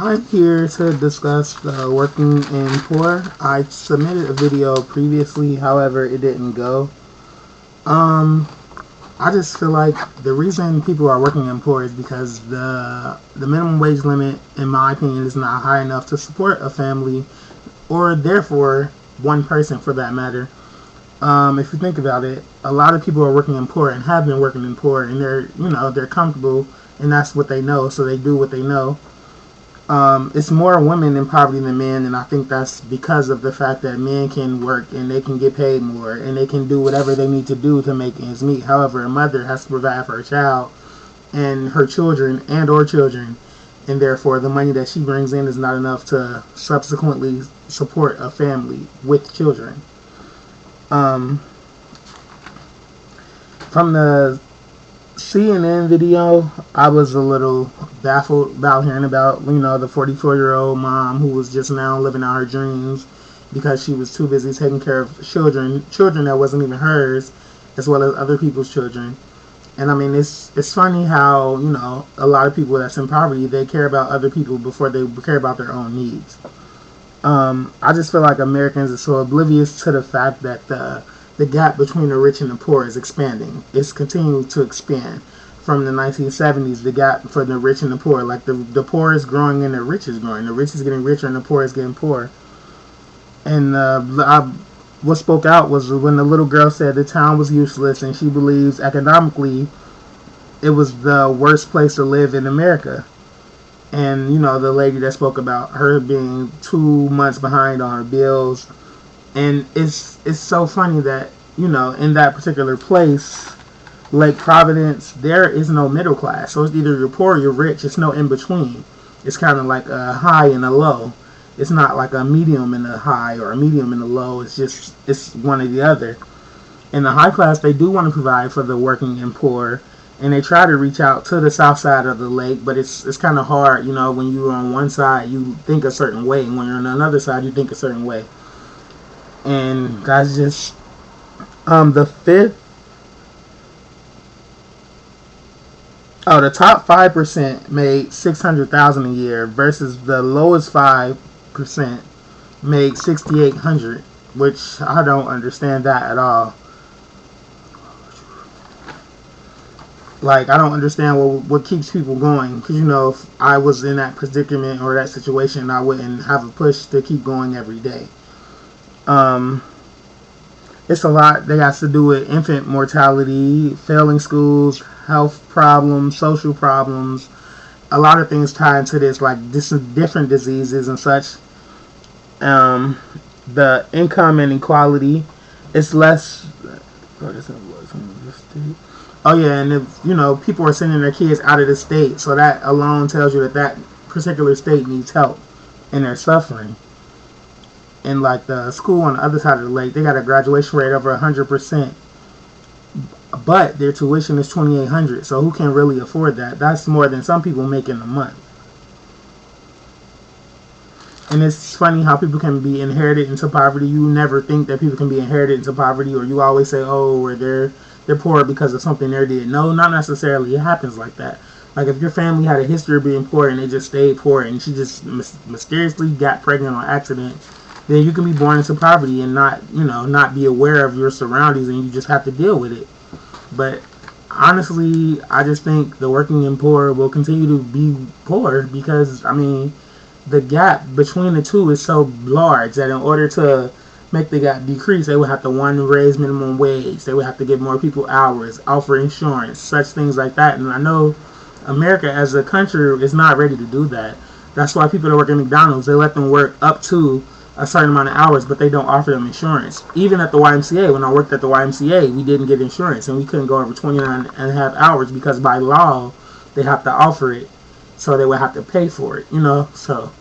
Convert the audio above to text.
I'm here to discuss the working and poor. I submitted a video previously, however, it didn't go. Um, I just feel like the reason people are working and poor is because the minimum wage limit, in my opinion, is not high enough to support a family, or therefore one person for that matter. If you think about it, a lot of people are working in poor and have been working in poor, and they're comfortable, and that's what they know, so they do what they know. It's more women in poverty than men, and I think that's because of the fact that men can work and they can get paid more and they can do whatever they need to do to make ends meet. However, a mother has to provide for her child and her children or children, and therefore the money that she brings in is not enough to subsequently support a family with children. Um, from the CNN video, I was a little baffled about hearing about, the 44-year-old mom who was just now living out her dreams because she was too busy taking care of children that wasn't even hers, as well as other people's children. And I mean, it's funny how, a lot of people that's in poverty, they care about other people before they care about their own needs. I just feel like Americans are so oblivious to the fact that the gap between the rich and the poor is expanding. It's continuing to expand. From the 1970s, the gap for the rich and the poor, like the poor is growing and the rich is growing. The rich is getting richer and the poor is getting poorer. And what spoke out was when the little girl said the town was useless and she believes economically it was the worst place to live in America. And the lady that spoke about her being 2 months behind on her bills, and it's so funny that in that particular place, Lake Providence, there is no middle class. So it's either you're poor or you're rich. It's no in between. It's kind of like a high and a low. It's not like a medium and a high or a medium and a low. It's one or the other. In the high class, they do want to provide for the working and poor, and they try to reach out to the south side of the lake, but it's kind of hard. When you're on one side, you think a certain way, and when you're on another side, you think a certain way. And that's just the fifth. Oh, the top 5% made 600,000 a year versus the lowest 5% made 6,800, which I don't understand that at all. Like, I don't understand what keeps people going. Because, if I was in that predicament or that situation, I wouldn't have a push to keep going every day. Um, it's a lot that has to do with infant mortality, failing schools, health problems, social problems. A lot of things tie into this, like different diseases and such. Um, the income inequality, it's less. Oh yeah, and if people are sending their kids out of the state, so that alone tells you that that particular state needs help, and they're suffering. And like the school on the other side of the lake, they got a graduation rate over 100%, but their tuition is 2,800. So who can really afford that? That's more than some people make in a month. And it's funny how people can be inherited into poverty. You never think that people can be inherited into poverty, or you always say, "Oh, or they're poor because of something they did." No, not necessarily. It happens like that. Like if your family had a history of being poor and they just stayed poor, and she just mysteriously got pregnant on accident, then you can be born into poverty and not be aware of your surroundings, and you just have to deal with it. But honestly, I just think the working and poor will continue to be poor because I mean the gap between the two is so large that in order to make the gap decrease, they would have to raise minimum wage. They would have to give more people hours, offer insurance, such things like that. And I know America as a country is not ready to do that. That's why people that work at McDonald's, they let them work up to a certain amount of hours, but they don't offer them insurance. Even at the YMCA, when I worked at the YMCA, we didn't get insurance, and we couldn't go over 29 and a half hours because by law, they have to offer it, so they would have to pay for it, So